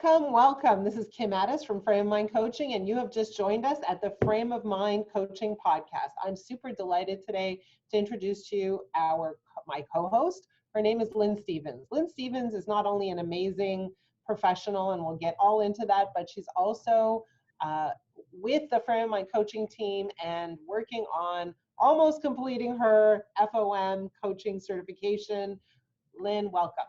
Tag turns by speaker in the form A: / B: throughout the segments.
A: Welcome, welcome. This is Kim Ades from Frame of Mind Coaching, and you have just joined us at the Frame of Mind Coaching podcast. I'm super delighted today to introduce to you my co-host. Her name is Lynn Stevens. Lynn Stevens is not only an amazing professional, and we'll get all into that, but she's also with the Frame of Mind Coaching team and working on almost completing her FOM coaching certification. Lynn, welcome.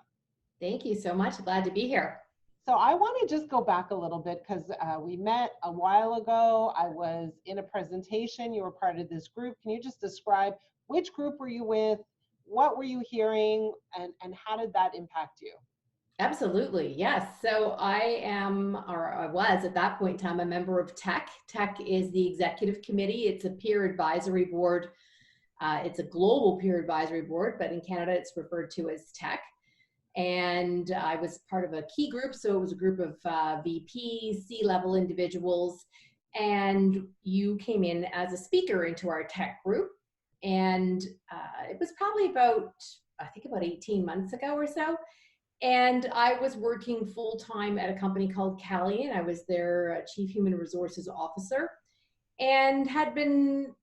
B: Thank you so much. Glad to be here.
A: So I want to just go back a little bit because we met a while ago. I was in a presentation. You were part of this group. Can you just describe which group were you with? What were you hearing? And how did that impact you?
B: Absolutely. Yes. So I was at that point in time, a member of TEC. TEC is the executive committee. It's a peer advisory board. It's a global peer advisory board, but in Canada, it's referred to as TEC. And I was part of a key group. So it was a group of VPs, C-level individuals, and you came in as a speaker into our TEC group. And it was probably about 18 months ago or so. And I was working full-time at a company called Calian. I was their Chief Human Resources Officer and had been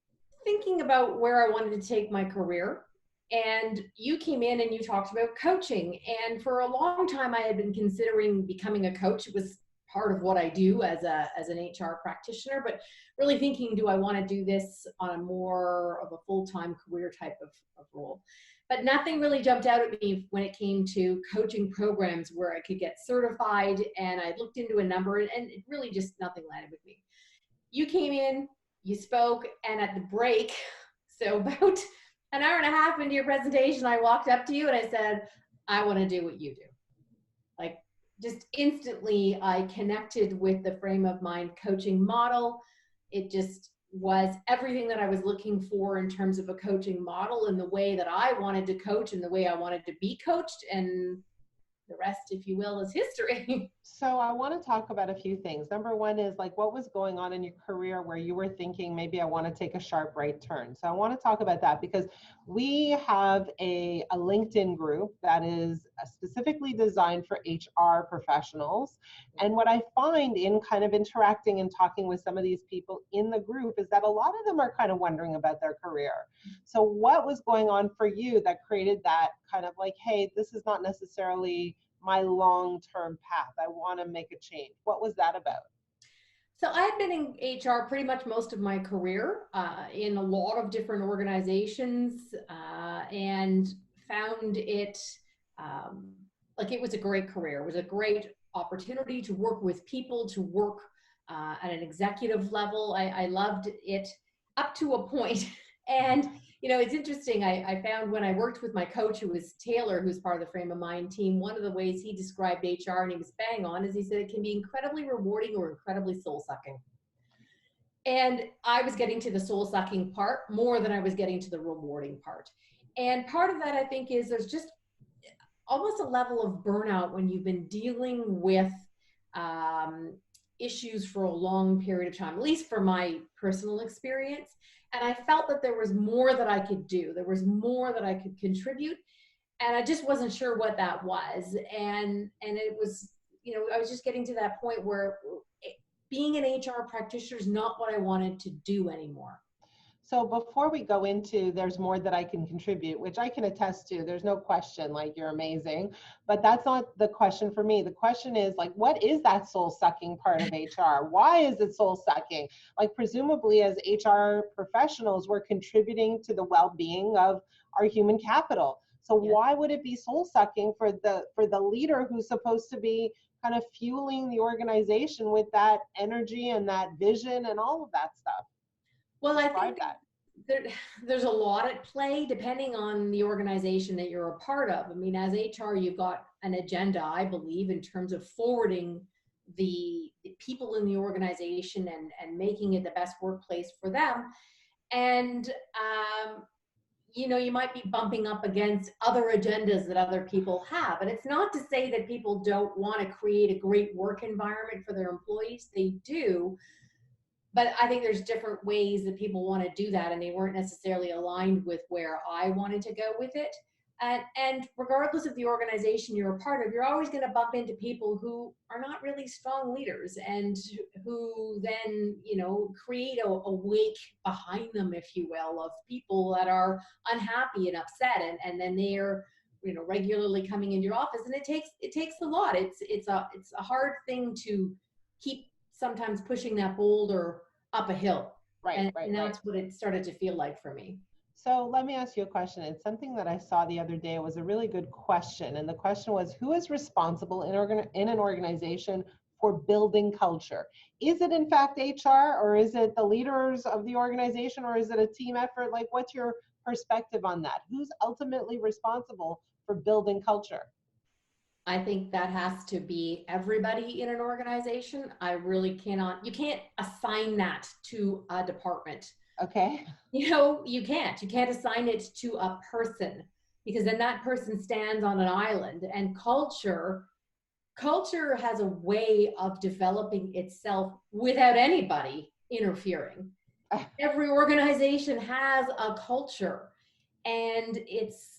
B: thinking about where I wanted to take my career. And you came in and you talked about coaching. And for a long time, I had been considering becoming a coach. It was part of what I do as an HR practitioner, but really thinking, do I want to do this on a more of a full-time career type of role? But nothing really jumped out at me when it came to coaching programs where I could get certified. And I looked into a number and it really just nothing landed with me. You came in, you spoke, and at the break, so about an hour and a half into your presentation, I walked up to you and I said, I want to do what you do. Like, just instantly, I connected with the Frame of Mind coaching model. It just was everything that I was looking for in terms of a coaching model and the way that I wanted to coach and the way I wanted to be coached. And the rest, if you will, is history.
A: So I want to talk about a few things. Number one is like, what was going on in your career where you were thinking, maybe I want to take a sharp right turn? So I want to talk about that because we have a LinkedIn group that is specifically designed for HR professionals. And what I find in kind of interacting and talking with some of these people in the group is that a lot of them are kind of wondering about their career. So what was going on for you that created that kind of like, hey, this is not necessarily my long-term path. I want to make a change. What was that about?
B: So I've been in HR pretty much most of my career in a lot of different organizations and found it like it was a great career. It was a great opportunity to work with people, to work at an executive level. I loved it up to a point. And you know, it's interesting. I found when I worked with my coach, who was Taylor, who's part of the Frame of Mind team, one of the ways he described HR, and he was bang on, is he said it can be incredibly rewarding or incredibly soul-sucking. And I was getting to the soul-sucking part more than I was getting to the rewarding part. And part of that, I think, is there's just almost a level of burnout when you've been dealing with issues for a long period of time, at least for my personal experience. And I felt that there was more that I could do. There was more that I could contribute. And I just wasn't sure what that was. And it was, you know, I was just getting to that point where being an HR practitioner is not what I wanted to do anymore.
A: So before we go into there's more that I can contribute, which I can attest to, there's no question, like you're amazing, but that's not the question for me. The question is like, what is that soul-sucking part of HR? Why is it soul-sucking? Like presumably as HR professionals, we're contributing to the well-being of our human capital. So why would it be soul-sucking for the leader who's supposed to be kind of fueling the organization with that energy and that vision and all of that stuff?
B: Well, I think there's a lot at play depending on the organization that you're a part of. I mean, as HR, you've got an agenda, I believe, in terms of forwarding the people in the organization and making it the best workplace for them. And, you know, you might be bumping up against other agendas that other people have. And it's not to say that people don't want to create a great work environment for their employees. They do. But I think there's different ways that people want to do that, and they weren't necessarily aligned with where I wanted to go with it. And regardless of the organization you're a part of, you're always going to bump into people who are not really strong leaders and who then, create a wake behind them, if you will, of people that are unhappy and upset. And then they're, regularly coming into your office. And it takes a lot. It's a hard thing to keep sometimes pushing that boulder up a hill.
A: Right, right,
B: And
A: right.
B: that's what it started to feel like for me.
A: So let me ask you a question. It's something that I saw the other day. It was a really good question. And the question was, who is responsible in an organization for building culture? Is it in fact HR, or is it the leaders of the organization, or is it a team effort? Like, what's your perspective on that? Who's ultimately responsible for building culture?
B: I think that has to be everybody in an organization. You can't assign that to a department.
A: Okay.
B: You can't assign it to a person, because then that person stands on an island. And culture has a way of developing itself without anybody interfering. Every organization has a culture, and it's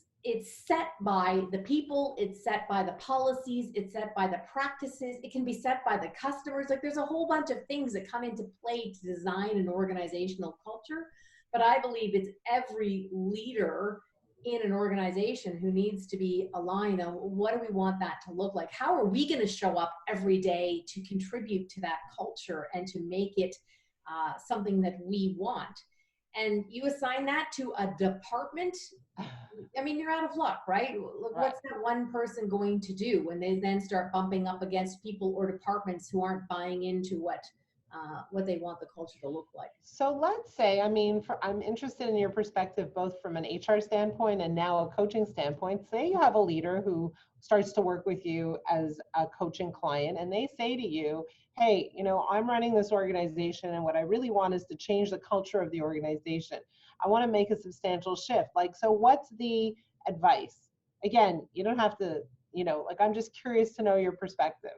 B: set by the people, it's set by the policies, it's set by the practices, it can be set by the customers. Like, there's a whole bunch of things that come into play to design an organizational culture. But I believe it's every leader in an organization who needs to be aligned on, what do we want that to look like? How are we going to show up every day to contribute to that culture and to make it something that we want? And you assign that to a department, I mean, you're out of luck, right? Look,
A: Right.
B: what's that one person going to do when they then start bumping up against people or departments who aren't buying into what they want the culture to look like?
A: So let's say, I mean, I'm interested in your perspective, both from an HR standpoint and now a coaching standpoint. Say you have a leader who starts to work with you as a coaching client, and they say to you, hey, I'm running this organization, and what I really want is to change the culture of the organization. I want to make a substantial shift. Like, so what's the advice? Again, you don't have to, like, I'm just curious to know your perspective.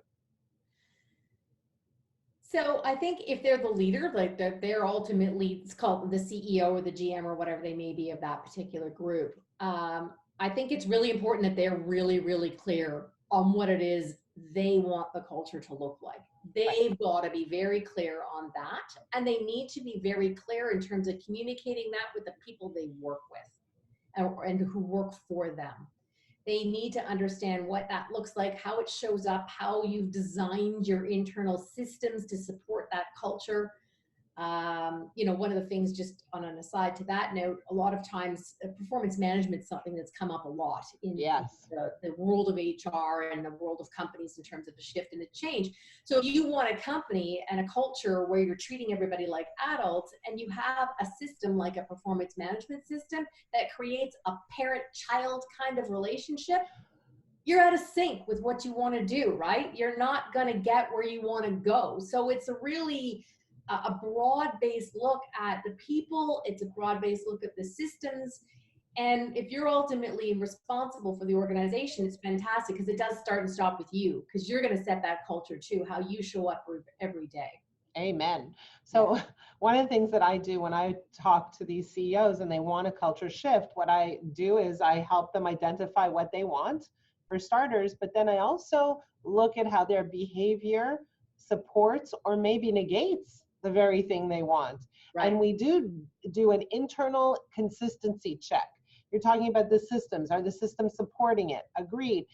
B: So I think if they're the leader, like they're ultimately, it's called the CEO or the GM or whatever they may be of that particular group. I think it's really important that they're really, really clear on what it is they want the culture to look like.
A: Right.
B: They've got to be very clear on that. And they need to be very clear in terms of communicating that with the people they work with and who work for them. They need to understand what that looks like, how it shows up, how you've designed your internal systems to support that culture. One of the things, just on an aside to that note, a lot of times performance management is something that's come up a lot in
A: Yes.
B: the world of HR and the world of companies in terms of the shift and the change. So if you want a company and a culture where you're treating everybody like adults, and you have a system like a performance management system that creates a parent-child kind of relationship, you're out of sync with what you want to do, right? You're not going to get where you want to go. So it's a broad-based look at the people. It's a broad-based look at the systems. And if you're ultimately responsible for the organization, it's fantastic, because it does start and stop with you, because you're going to set that culture too, how you show up every day.
A: Amen. So
B: Yeah.
A: one of the things that I do when I talk to these CEOs and they want a culture shift, what I do is I help them identify what they want, for starters, but then I also look at how their behavior supports or maybe negates the very thing they want.
B: Right.
A: And we do an internal consistency check. You're talking about the systems. Are the systems supporting it? Agreed.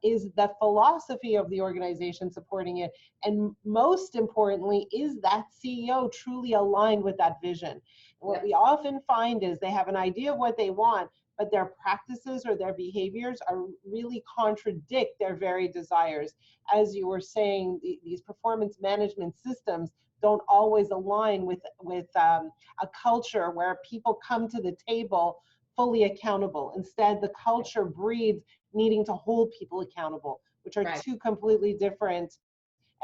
A: Is the philosophy of the organization supporting it? And most importantly, is that CEO truly aligned with that vision? What we often find is they have an idea of what they want, but their practices or their behaviors are really contradict their very desires. As you were saying, these performance management systems don't always align with a culture where people come to the table fully accountable. Instead, the culture breeds needing to hold people accountable, which are
B: Right.
A: two completely different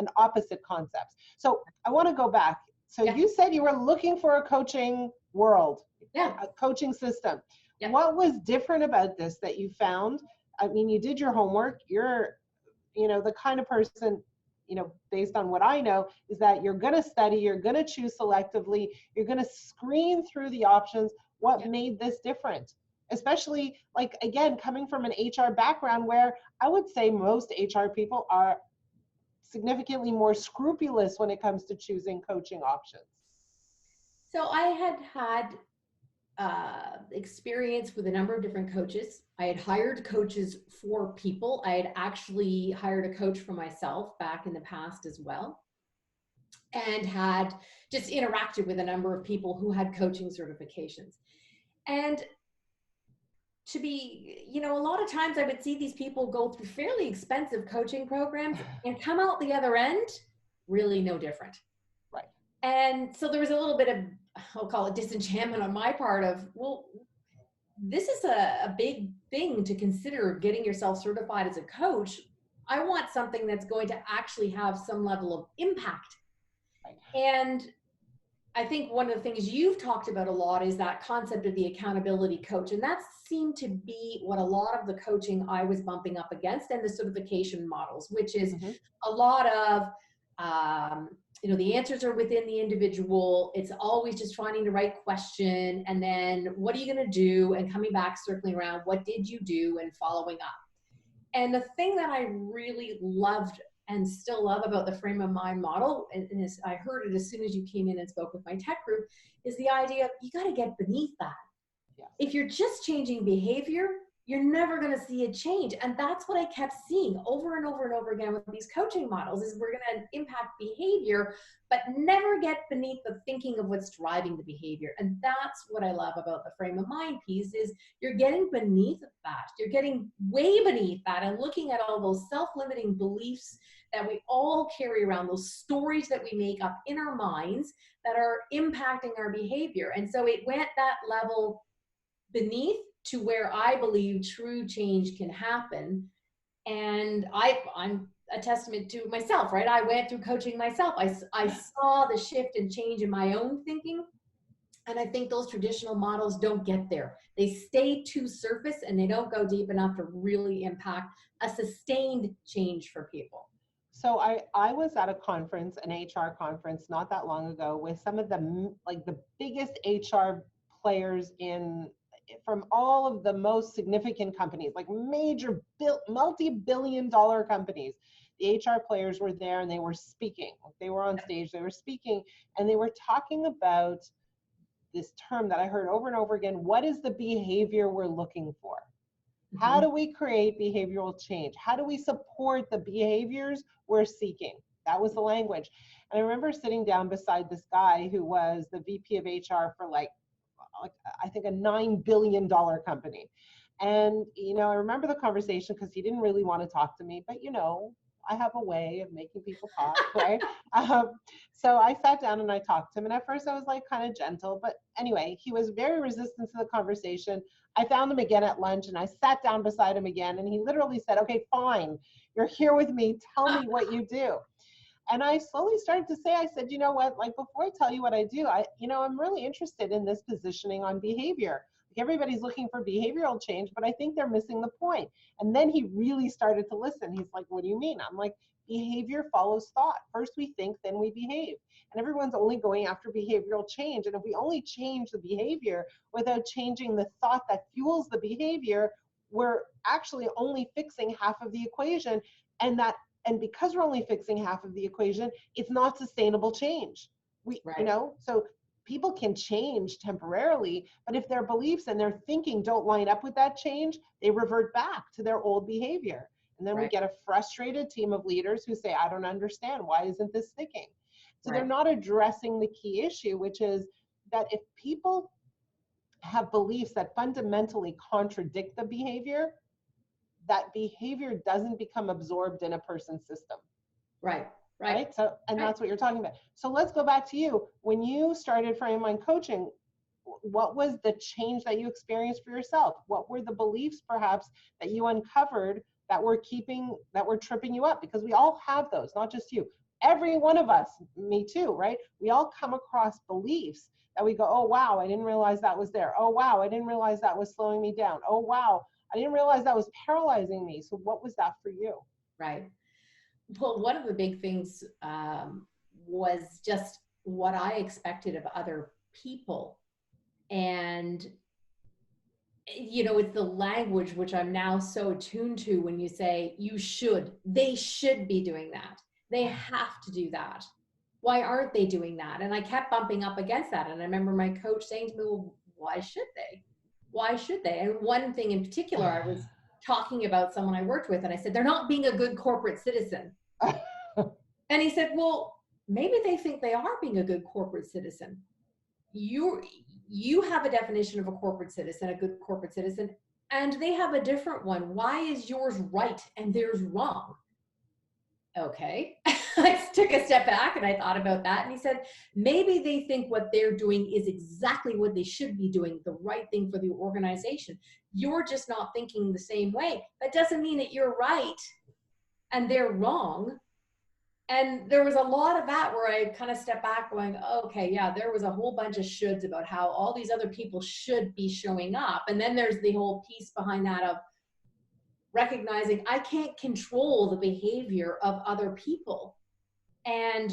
A: and opposite concepts. So I want to go back. So
B: Yeah.
A: you said you were looking for a coaching world,
B: Yeah.
A: a coaching system.
B: Yeah.
A: What was different about this that you found? I mean, you did your homework. You're, the kind of person, based on what I know, is that you're going to study, you're going to choose selectively, you're going to screen through the options. What
B: Yeah.
A: made this different? especially like, again, coming from an HR background where I would say most HR people are significantly more scrupulous when it comes to choosing coaching options.
B: So I had experience with a number of different coaches. I had hired coaches for people. I had actually hired a coach for myself back in the past as well, and had just interacted with a number of people who had coaching certifications. And to be, you know, a lot of times I would see these people go through fairly expensive coaching programs and come out the other end really no different.
A: Right.
B: And so there was a little bit of, I'll call it disenchantment on my part of, well, this is a big thing to consider, getting yourself certified as a coach. I want something that's going to actually have some level of impact.
A: Right.
B: And I think one of the things you've talked about a lot is that concept of the accountability coach. And that seemed to be what a lot of the coaching I was bumping up against, and the certification models, which is a lot of, you know, the answers are within the individual. It's always just finding the right question. And then what are you going to do? And coming back, circling around, what did you do? And following up. And the thing that I really loved and still love about the frame of mind model, and I heard it as soon as you came in and spoke with my tech group, is the idea of you got to get beneath that.
A: Yes.
B: If you're just changing behavior, you're never going to see a change. And that's what I kept seeing over and over and over again with these coaching models, is we're going to impact behavior, but never get beneath the thinking of what's driving the behavior. And that's what I love about the frame of mind piece, is you're getting beneath that. You're getting way beneath that and looking at all those self-limiting beliefs that we all carry around, those stories that we make up in our minds that are impacting our behavior. And so it went that level beneath to where I believe true change can happen. And I'm a testament to myself, right? I went through coaching myself. I saw the shift and change in my own thinking. And I think those traditional models don't get there. They stay too surface and they don't go deep enough to really impact a sustained change for people.
A: So I was at a conference, an HR conference, not that long ago, with some of the biggest HR players from all of the most significant companies, like major multi-billion-dollar companies. The HR players were there and they were speaking. They were on stage, they were speaking, and they were talking about this term that I heard over and over again: what is the behavior we're looking for? How do we create behavioral change? How do we support the behaviors we're seeking? That was the language. And I remember sitting down beside this guy who was the VP of HR for like I think a $9 billion company. And, you know, I remember the conversation because he didn't really want to talk to me, but, you know, I have a way of making people talk, right? So I sat down and I talked to him. And at first I was like kind of gentle, but anyway, he was very resistant to the conversation. I found him again at lunch and I sat down beside him again. And he literally said, okay, fine, you're here with me. Tell me what you do. And I slowly started to say, I said, you know what, like before I tell you what I do, I'm really interested in this positioning on behavior. Like everybody's looking for behavioral change, but I think they're missing the point. And then he really started to listen. He's like, what do you mean? I'm like, behavior follows thought. First we think, then we behave. And everyone's only going after behavioral change. And if we only change the behavior without changing the thought that fuels the behavior, we're actually only fixing half of the equation. And because we're only fixing half of the equation, it's not sustainable change.
B: Right.
A: You know, so people can change temporarily, but if their beliefs and their thinking don't line up with that change, they revert back to their old behavior. And then we get a frustrated team of leaders who say, I don't understand. Why isn't this sticking? So they're not addressing the key issue, which is that if people have beliefs that fundamentally contradict the behavior, that behavior doesn't become absorbed in a person's system. Right. So, and that's what you're talking about. So let's go back to you. When you started Frame of Mind coaching, what was the change that you experienced for yourself? What were the beliefs perhaps that you uncovered that were tripping you up? Because we all have those, not just you. Every one of us, me too, right? We all come across beliefs that we go, oh, wow, I didn't realize that was there. Oh, wow, I didn't realize that was slowing me down. Oh, wow, I didn't realize that was paralyzing me. So what was that for you?
B: Right. Well, one of the big things was just what I expected of other people. And you know, it's the language which I'm now so attuned to when you say you should, they should be doing that. They have to do that. Why aren't they doing that? And I kept bumping up against that. And I remember my coach saying to me, well, why should they? Why should they? And one thing in particular, I was talking about someone I worked with, and I said, they're not being a good corporate citizen. And he said, well, maybe they think they are being a good corporate citizen. You have a definition of a corporate citizen, a good corporate citizen, and they have a different one. Why is yours right and theirs wrong? Okay. I took a step back and I thought about that. And he said, maybe they think what they're doing is exactly what they should be doing, the right thing for the organization. You're just not thinking the same way. That doesn't mean that you're right and they're wrong. And there was a lot of that where I kind of stepped back going, okay, yeah, there was a whole bunch of shoulds about how all these other people should be showing up. And then there's the whole piece behind that of recognizing I can't control the behavior of other people. And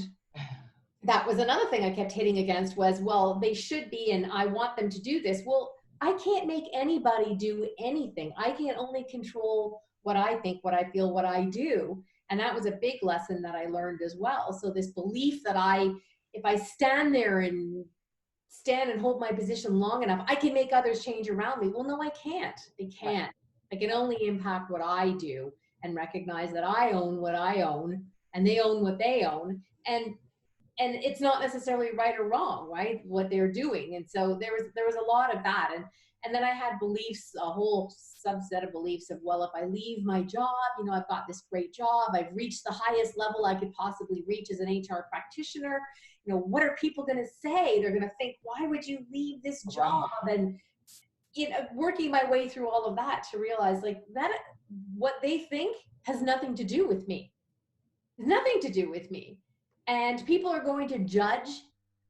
B: that was another thing I kept hitting against was, well, they should be, and I want them to do this. Well, I can't make anybody do anything. I can only control what I think, what I feel, what I do. And that was a big lesson that I learned as well. So this belief that if I stand there and hold my position long enough, I can make others change around me. Well, no, I can't. I can't. I can only impact what I do and recognize that I own what I own and they own what they own. And it's not necessarily right or wrong, right? What they're doing. And so there was a lot of that. And then I had beliefs, a whole subset of beliefs of, well, if I leave my job, you know, I've got this great job, I've reached the highest level I could possibly reach as an HR practitioner. You know, what are people going to say? They're going to think, why would you leave this job? And, you know, working my way through all of that to realize like that what they think has nothing to do with me. Nothing to do with me. And people are going to judge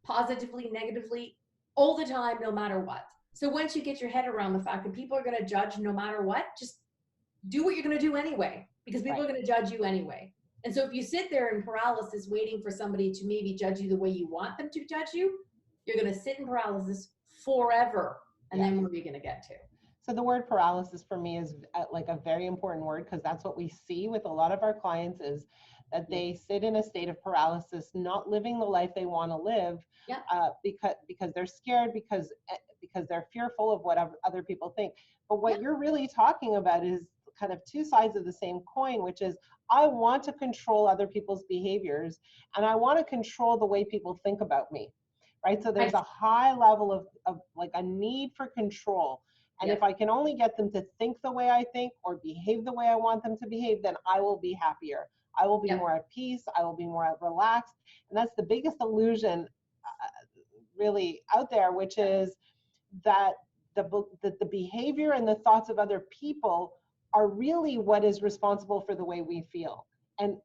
B: positively, negatively all the time, no matter what. So once you get your head around the fact that people are going to judge no matter what, just do what you're going to do anyway, because people are going to judge you anyway. And so if you sit there in paralysis waiting for somebody to maybe judge you the way you want them to judge you, you're going to sit in paralysis forever. And then where are you going to get to?
A: So the word paralysis for me is like a very important word, because that's what we see with a lot of our clients is that they sit in a state of paralysis, not living the life they want to live, because they're scared, because they're fearful of what other people think. But what you're really talking about is kind of two sides of the same coin, which is I want to control other people's behaviors and I want to control the way people think about me, right? So there's a high level of like a need for control. And if I can only get them to think the way I think or behave the way I want them to behave, then I will be happier. I will be more at peace. I will be more relaxed. And that's the biggest illusion really out there, which is that the behavior and the thoughts of other people are really what is responsible for the way we feel. And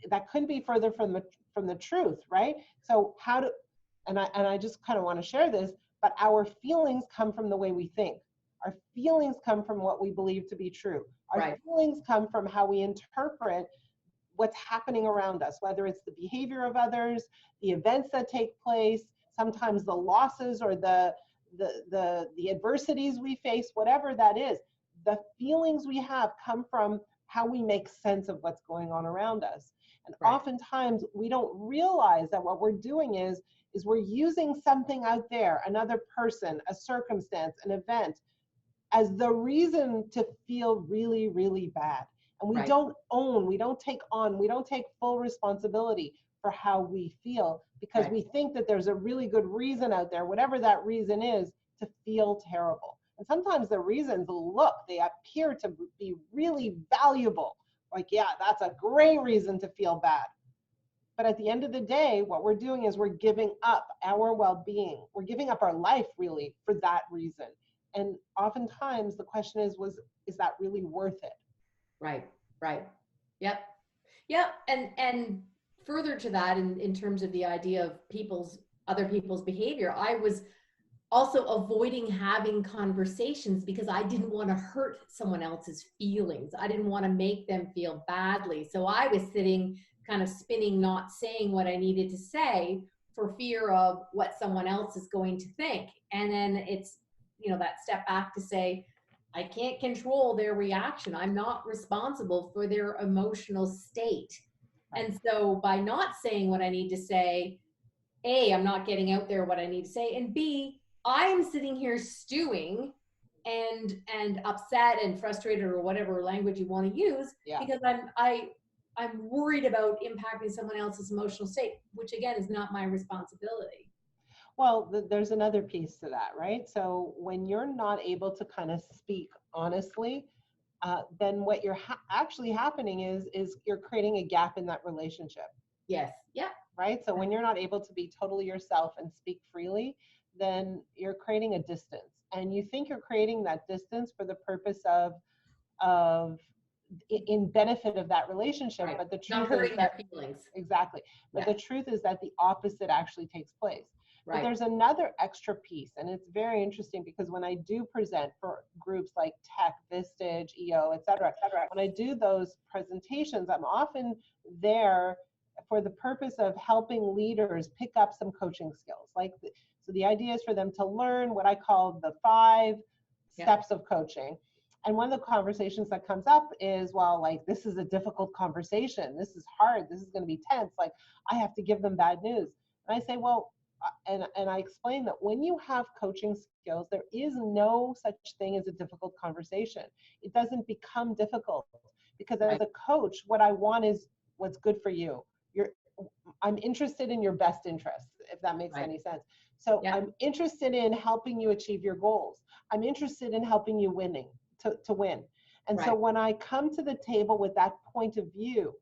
A: that couldn't be further from the truth, right? So I just kind of want to share this, but our feelings come from the way we think. Our feelings come from what we believe to be true. Our feelings come from how we interpret what's happening around us, whether it's the behavior of others, the events that take place, sometimes the losses or the adversities we face, whatever that is. The feelings we have come from how we make sense of what's going on around us. And oftentimes we don't realize that what we're doing is we're using something out there, another person, a circumstance, an event, as the reason to feel really, really bad. And we don't take full responsibility for how we feel, because we think that there's a really good reason out there, whatever that reason is, to feel terrible. And sometimes the reasons they appear to be really valuable. Like, yeah, that's a great reason to feel bad. But at the end of the day, what we're doing is we're giving up our well-being. We're giving up our life really for that reason. And oftentimes the question is that really worth it?
B: Right. Yep. And further to that, in terms of the idea of other people's behavior, I was also avoiding having conversations because I didn't want to hurt someone else's feelings. I didn't want to make them feel badly. So I was sitting kind of spinning, not saying what I needed to say for fear of what someone else is going to think. And then it's, that step back to say, I can't control their reaction. I'm not responsible for their emotional state.
A: Right.
B: And so by not saying what I need to say, A, I'm not getting out there what I need to say, and B, I am sitting here stewing and upset and frustrated, or whatever language you want to use,
A: Yeah.
B: because I'm worried about impacting someone else's emotional state, which again is not my responsibility.
A: Well, there's another piece to that, right? So when you're not able to kind of speak honestly, then what you're actually happening is you're creating a gap in that relationship,
B: Yes. Yeah.
A: right? So when you're not able to be totally yourself and speak freely, then you're creating a distance, and you think you're creating that distance for the purpose of in benefit of that relationship,
B: Right.
A: but the
B: Not
A: truth is
B: hurting
A: that
B: their feelings.
A: exactly, but
B: Yeah.
A: the truth is that the opposite actually takes place. But
B: Right.
A: there's another extra piece, and it's very interesting because when I do present for groups like Tech, Vistage, EO, et cetera, when I do those presentations, I'm often there for the purpose of helping leaders pick up some coaching skills. So the idea is for them to learn what I call the 5 steps of coaching. And one of the conversations that comes up is, well, like, this is a difficult conversation. This is hard. This is going to be tense. Like, I have to give them bad news. And I say, well, and I explain that when you have coaching skills, there is no such thing as a difficult conversation. It doesn't become difficult because as a coach, what I want is what's good for you. I'm interested in your best interest, if that makes any sense. So I'm interested in helping you achieve your goals. I'm interested in helping you to win. And so when I come to the table with that point of view,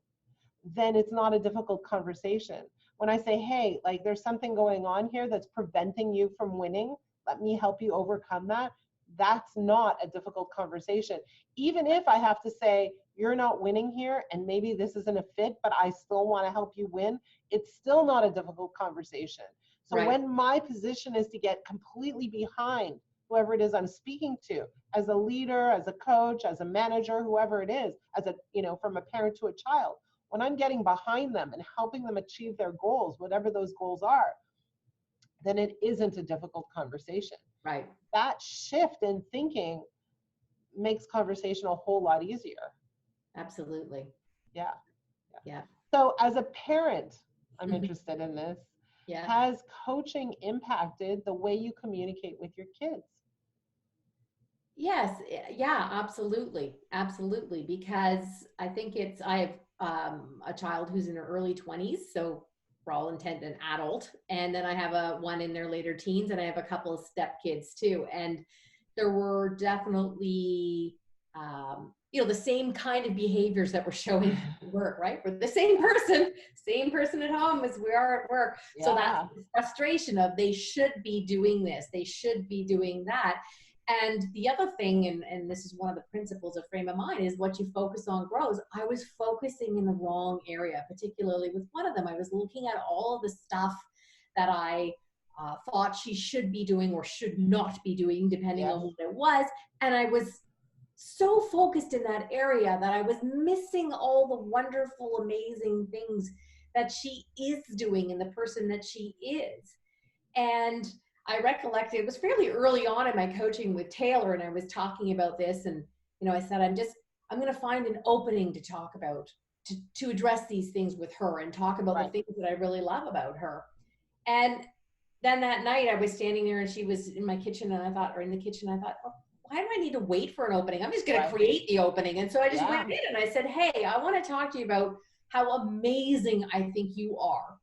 A: then it's not a difficult conversation. When I say, hey, like, there's something going on here that's preventing you from winning, let me help you overcome that. That's not a difficult conversation. Even if I have to say, you're not winning here, and maybe this isn't a fit, but I still want to help you win, it's still not a difficult conversation. So when my position is to get completely behind whoever it is I'm speaking to, as a leader, as a coach, as a manager, whoever it is, as a, from a parent to a child, when I'm getting behind them and helping them achieve their goals, whatever those goals are, then it isn't a difficult conversation.
B: Right.
A: That shift in thinking makes conversation a whole lot easier.
B: Absolutely.
A: Yeah.
B: Yeah.
A: So as a parent, I'm interested in this.
B: Yeah.
A: Has coaching impacted the way you communicate with your kids?
B: Yes. Yeah, absolutely. Absolutely. Because I think I have a child who's in her early 20s. So for all intent, an adult. And then I have one in their later teens, and I have a couple of step kids too. And there were definitely, the same kind of behaviors that we're showing at work, right? We're the same person at home as we are at work.
A: Yeah.
B: So that's the frustration of, they should be doing this, they should be doing that. And the other thing, and this is one of the principles of frame of mind, is what you focus on grows. I was focusing in the wrong area, particularly with one of them. I was looking at all of the stuff that I thought she should be doing or should not be doing, depending on what it was. And I was so focused in that area that I was missing all the wonderful, amazing things that she is doing and the person that she is. And I recollected, it was fairly early on in my coaching with Taylor, and I was talking about this, and I said, I'm going to find an opening to talk about, to address these things with her and talk about the things that I really love about her. And then that night I was standing there and she was in my kitchen, and I thought, oh, why do I need to wait for an opening? I'm just going to create the opening. And so I just went in and I said, hey, I want to talk to you about how amazing I think you are.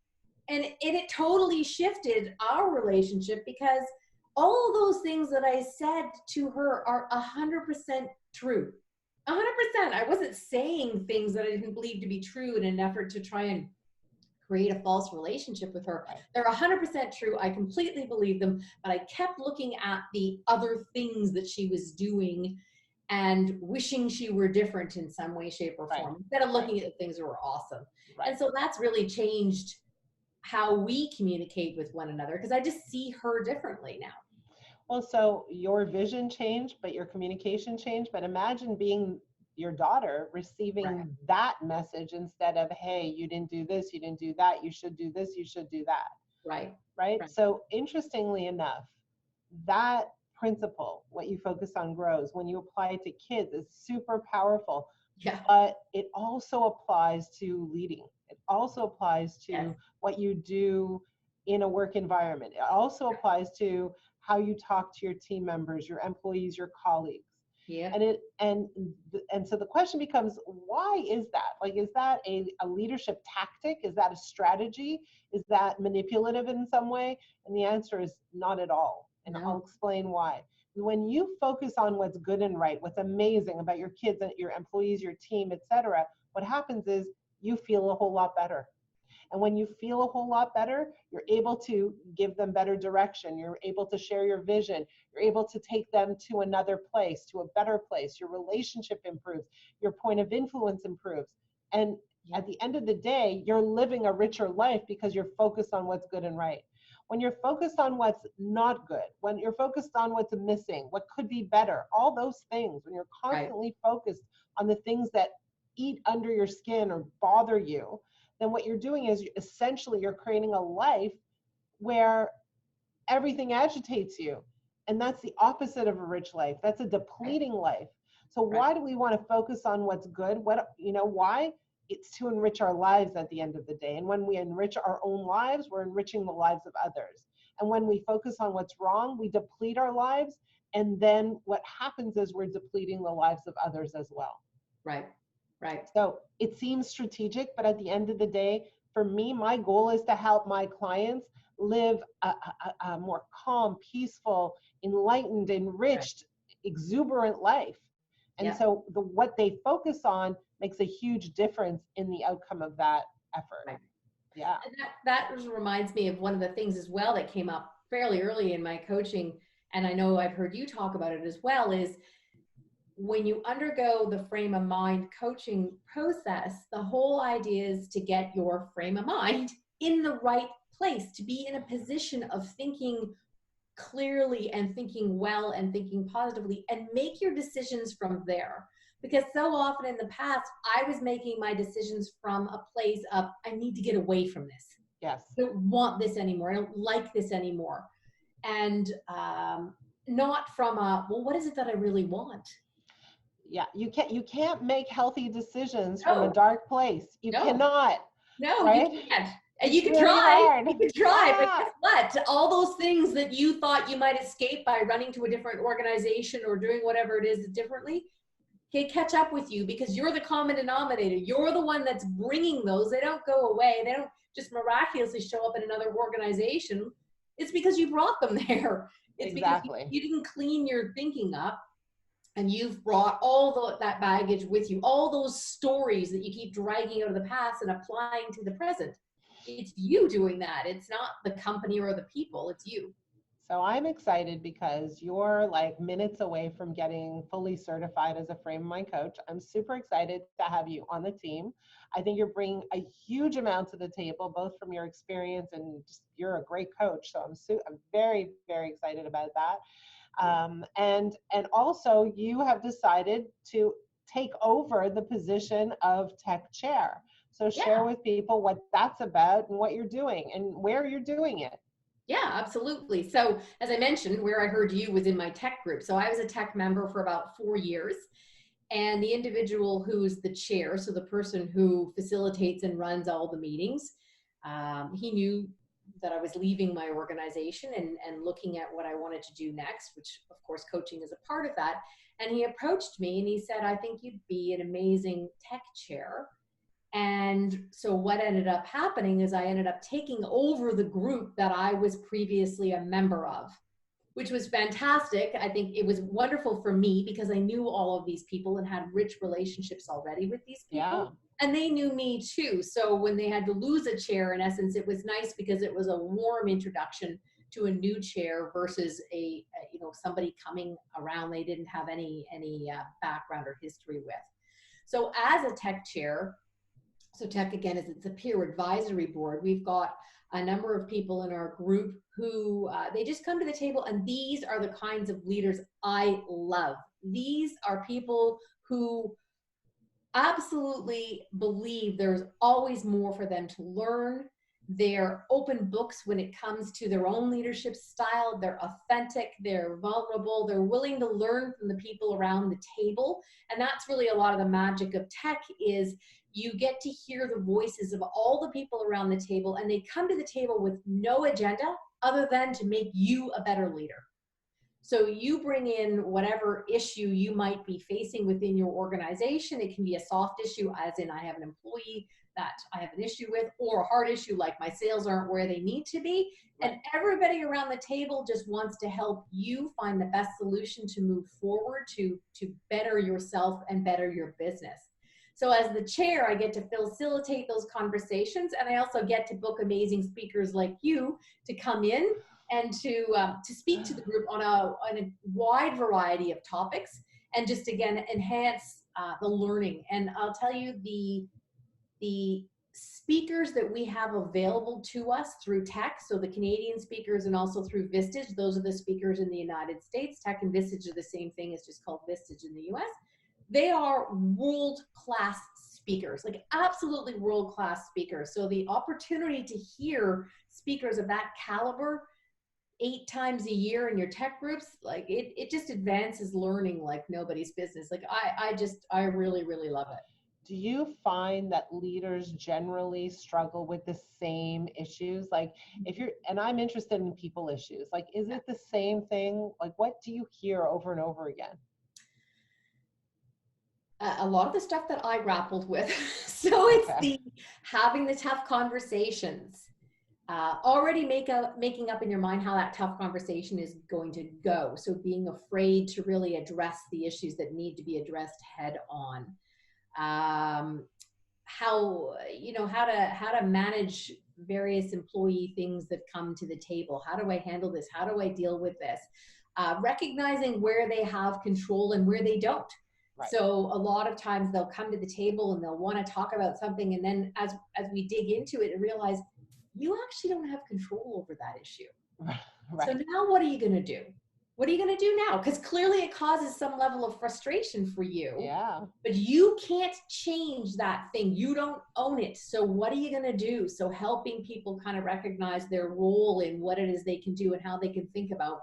B: And it totally shifted our relationship, because all of those things that I said to her are 100% true. 100%. I wasn't saying things that I didn't believe to be true in an effort to try and create a false relationship with her. They're 100% true. I completely believe them, but I kept looking at the other things that she was doing and wishing she were different in some way, shape, or form, instead of looking at the things that were awesome. And so that's really changed how we communicate with one another, because I just see her differently now.
A: Well, so your vision changed, but your communication changed. But imagine being your daughter receiving that message instead of, hey, you didn't do this, you didn't do that, you should do this, you should do that. Right. So interestingly enough, that principle, what you focus on grows. When you apply it to kids, it's super powerful.
B: Yeah.
A: But it also applies to leading. It also applies to
B: Yes.
A: what you do in a work environment. It also applies to how you talk to your team members, your employees, your colleagues.
B: Yeah.
A: And so the question becomes, why is that? Like, is that a leadership tactic? Is that a strategy? Is that manipulative in some way? And the answer is not at all. And
B: No.
A: I'll explain why. When you focus on what's good and right, what's amazing about your kids, your employees, your team, etc., what happens is you feel a whole lot better. And when you feel a whole lot better, you're able to give them better direction. You're able to share your vision. You're able to take them to another place, to a better place. Your relationship improves. Your point of influence improves. And at the end of the day, you're living a richer life because you're focused on what's good and right. When you're focused on what's not good, when you're focused on what's missing, what could be better, all those things, when you're constantly focused on the things that eat under your skin or bother you, then what you're doing is essentially you're creating a life where everything agitates you. And that's the opposite of a rich life. That's a depleting life. So why do we want to focus on what's good? Why? It's to enrich our lives at the end of the day. And when we enrich our own lives, we're enriching the lives of others. And when we focus on what's wrong, we deplete our lives. And then what happens is we're depleting the lives of others as well.
B: Right. Right.
A: So it seems strategic, but at the end of the day, for me, my goal is to help my clients live a more calm, peaceful, enlightened, enriched, exuberant life. And so what they focus on makes a huge difference in the outcome of that effort.
B: Right.
A: Yeah.
B: And that reminds me of one of the things as well that came up fairly early in my coaching, and I know I've heard you talk about it as well, is when you undergo the frame of mind coaching process, the whole idea is to get your frame of mind in the right place, to be in a position of thinking clearly and thinking well and thinking positively, and make your decisions from there. Because so often in the past, I was making my decisions from a place of, I need to get away from this.
A: Yes.
B: I don't want this anymore. I don't like this anymore. And not from a, well, what is it that I really want?
A: Yeah, you can't make healthy decisions from a dark place. You cannot.
B: No,
A: right?
B: you can't. And
A: It's
B: you can
A: really
B: try.
A: hard.
B: You can try, but
A: Yeah.
B: guess what? All those things that you thought you might escape by running to a different organization or doing whatever it is differently, can catch up with you because you're the common denominator. You're the one that's bringing those. They don't go away. They don't just miraculously show up in another organization. It's because you brought them there. It's
A: Exactly.
B: because you didn't clean your thinking up. And you've brought all that baggage with you, all those stories that you keep dragging out of the past and applying to the present. It's you doing that. It's not the company or the people, it's you.
A: So I'm excited because you're like minutes away from getting fully certified as a frame of mind coach. I'm super excited to have you on the team. I think you're bringing a huge amount to the table, both from your experience and just you're a great coach. So I'm very, very excited about that. And also you have decided to take over the position of tech chair. So share with people what that's about and what you're doing and where you're doing it.
B: Yeah, absolutely. So as I mentioned, where I heard you was in my tech group. So I was a tech member for about 4 years. And the individual who's the chair, so the person who facilitates and runs all the meetings, he knew that I was leaving my organization and looking at what I wanted to do next, which of course coaching is a part of that. And he approached me and he said, I think you'd be an amazing tech chair. And so what ended up happening is I ended up taking over the group that I was previously a member of, which was fantastic. I think it was wonderful for me because I knew all of these people and had rich relationships already with these people.
A: Yeah.
B: And they knew me too. So when they had to lose a chair, in essence, it was nice because it was a warm introduction to a new chair versus somebody coming around they didn't have any background or history with. So as a tech chair, so tech again it's a peer advisory board. We've got a number of people in our group who they just come to the table, and these are the kinds of leaders I love. These are people who absolutely believe there's always more for them to learn. They're open books when it comes to their own leadership style. They're authentic, they're vulnerable, they're willing to learn from the people around the table. And that's really a lot of the magic of tech is you get to hear the voices of all the people around the table, and they come to the table with no agenda other than to make you a better leader. So you bring in whatever issue you might be facing within your organization. It can be a soft issue, as in I have an employee that I have an issue with, or a hard issue like my sales aren't where they need to be.
A: Right.
B: And everybody around the table just wants to help you find the best solution to move forward, to better yourself and better your business. So as the chair, I get to facilitate those conversations, and I also get to book amazing speakers like you to come in and to speak to the group on a wide variety of topics, and just again enhance the learning. And I'll tell you, the speakers that we have available to us through tech, so the Canadian speakers and also through Vistage, those are the speakers in the United States. Tech and Vistage are the same thing, it's just called Vistage in the US. They are world-class speakers, like absolutely world-class speakers. So the opportunity to hear speakers of that caliber 8 times a year in your tech groups, like it just advances learning like nobody's business. Like I really, really love it.
A: Do you find that leaders generally struggle with the same issues? Like if you're, and I'm interested in people issues, like, is it the same thing? Like, what do you hear over and over again?
B: A lot of the stuff that I grappled with. So it's
A: Okay.
B: having the tough conversations, already making up in your mind how that tough conversation is going to go. So being afraid to really address the issues that need to be addressed head on. How to manage various employee things that come to the table. How do I handle this? How do I deal with this? Recognizing where they have control and where they don't.
A: Right.
B: So a lot of times they'll come to the table and they'll want to talk about something, and then as we dig into it and realize you actually don't have control over that issue.
A: Right.
B: So now what are you going to do? What are you going to do now? Because clearly it causes some level of frustration for you.
A: Yeah.
B: But you can't change that thing. You don't own it. So what are you going to do? So helping people kind of recognize their role in what it is they can do and how they can think about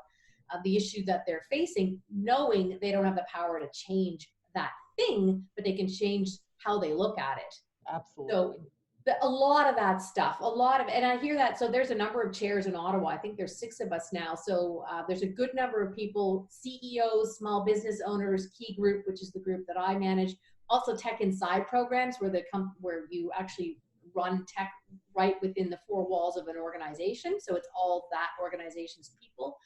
B: the issue that they're facing, knowing they don't have the power to change that thing, but they can change how they look at it.
A: Absolutely.
B: So a lot of that stuff, and I hear that. So there's a number of chairs in Ottawa. I think there's 6 of us now. So there's a good number of people, CEOs, small business owners, Key Group, which is the group that I manage. Also Tech Inside programs where you actually run tech right within the 4 walls of an organization. So it's all that organization's people.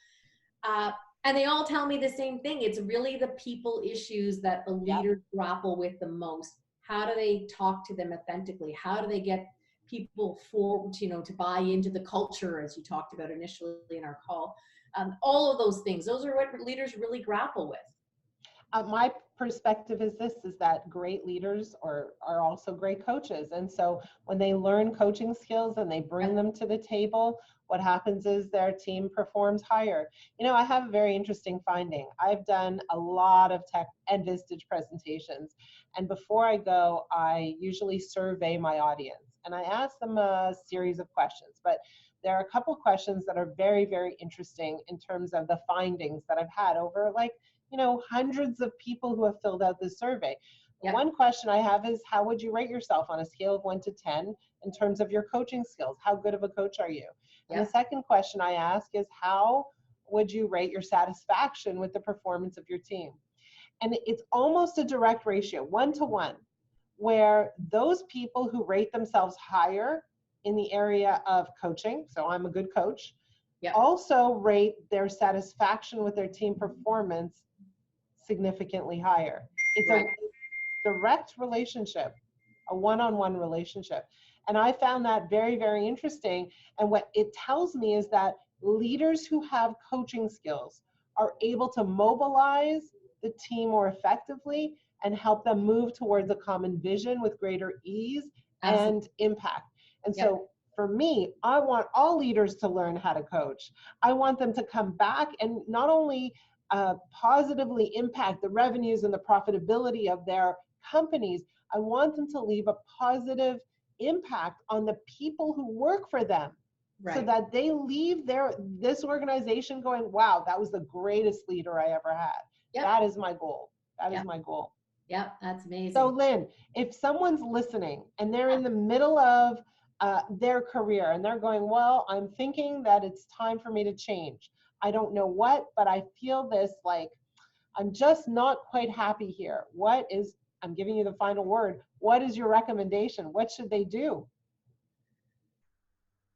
B: And they all tell me the same thing. It's really the people issues that the leaders grapple with the most. How do they talk to them authentically? How do they get people to buy into the culture, as you talked about initially in our call? All of those things, those are what leaders really grapple with.
A: My perspective is that great leaders are also great coaches. And so when they learn coaching skills and they bring them to the table, what happens is their team performs higher. I have a very interesting finding. I've done a lot of tech and Vistage presentations. And before I go, I usually survey my audience and I ask them a series of questions. But there are a couple questions that are very, very interesting in terms of the findings that I've had over hundreds of people who have filled out this survey.
B: Yep.
A: One question I have is, how would you rate yourself on a scale of 1 to 10 in terms of your coaching skills? How good of a coach are you? And the second question I ask is, how would you rate your satisfaction with the performance of your team? And it's almost a direct ratio, 1 to 1, where those people who rate themselves higher in the area of coaching, so I'm a good coach, also rate their satisfaction with their team performance significantly higher. It's a direct relationship, a one-on-one relationship. And I found that very, very interesting. And what it tells me is that leaders who have coaching skills are able to mobilize the team more effectively and help them move towards a common vision with greater ease and impact. And so for me, I want all leaders to learn how to coach. I want them to come back and not only positively impact the revenues and the profitability of their companies, I want them to leave a positive impact on the people who work for them, so
B: Right.
A: that they leave this organization going, wow, that was the greatest leader I ever had.
B: Yep.
A: That is my goal. That is
B: Yep.
A: my goal.
B: Yep. That's
A: So
B: amazing.
A: Lynn, if someone's listening and they're in the middle of their career and they're going, well, I'm thinking that it's time for me to change. I don't know what, but I feel this, like, I'm just not quite happy here. I'm giving you the final word. What is your recommendation? What should they do?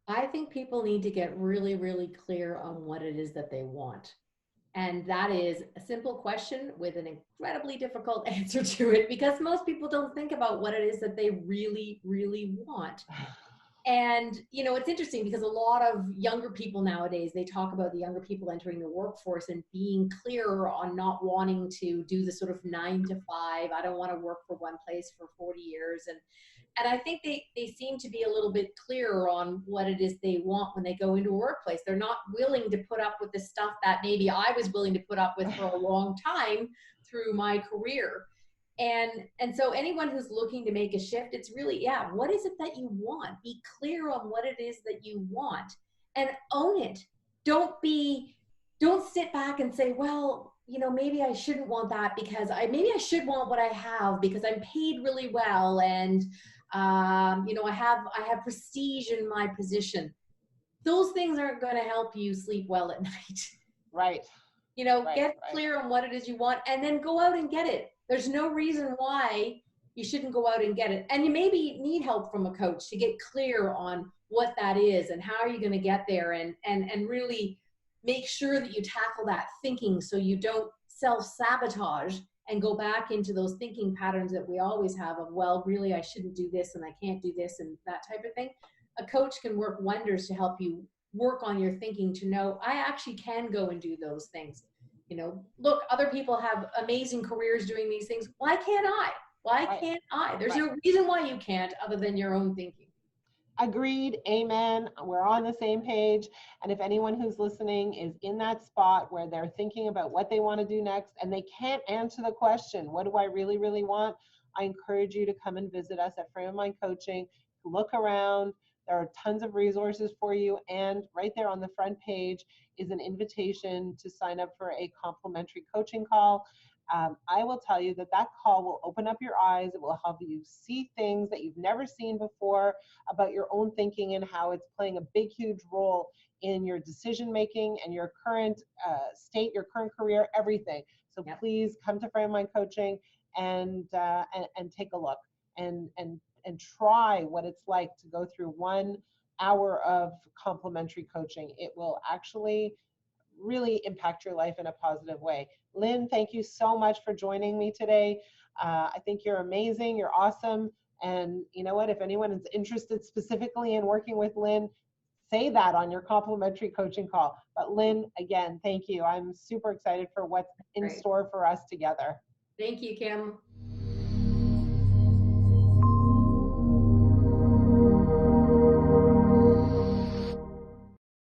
B: I think people need to get really, really clear on what it is that they want. And that is a simple question with an incredibly difficult answer to it, because most people don't think about what it is that they really, really want. And, it's interesting because a lot of younger people nowadays, they talk about the younger people entering the workforce and being clearer on not wanting to do the sort of 9 to 5. I don't want to work for one place for 40 years. And I think they seem to be a little bit clearer on what it is they want when they go into a workplace. They're not willing to put up with the stuff that maybe I was willing to put up with for a long time through my career. And so anyone who's looking to make a shift, it's really, yeah, what is it that you want? Be clear on what it is that you want and own it. Don't sit back and say, well, maybe I shouldn't want that because maybe I should want what I have because I'm paid really well. And, I have prestige in my position. Those things aren't going to help you sleep well at night.
A: Right.
B: Get clear on what it is you want and then go out and get it. There's no reason why you shouldn't go out and get it. And you maybe need help from a coach to get clear on what that is and how are you going to get there, and really make sure that you tackle that thinking so you don't self-sabotage and go back into those thinking patterns that we always have of, well, really, I shouldn't do this and I can't do this and that type of thing. A coach can work wonders to help you work on your thinking to know, I actually can go and do those things. Look, other people have amazing careers doing these things. Why can't I? Why can't I? There's no reason why you can't other than your own thinking.
A: Agreed. Amen. We're on the same page. And if anyone who's listening is in that spot where they're thinking about what they want to do next and they can't answer the question, what do I really, really want? I encourage you to come and visit us at Frame of Mind Coaching. Look around. There are tons of resources for you. And right there on the front page is an invitation to sign up for a complimentary coaching call. I will tell you that call will open up your eyes. It will help you see things that you've never seen before about your own thinking and how it's playing a big, huge role in your decision making and your current state, your current career, everything. So please come to Frame of Mind Coaching and take a look and try what it's like to go through 1 hour of complimentary coaching. It will actually really impact your life in a positive way. Lynn, thank you so much for joining me today. I think you're amazing. You're awesome. And you know what? If anyone is interested specifically in working with Lynn, say that on your complimentary coaching call. But Lynn, again, thank you. I'm super excited for what's in store for us together.
B: Thank you, Kim.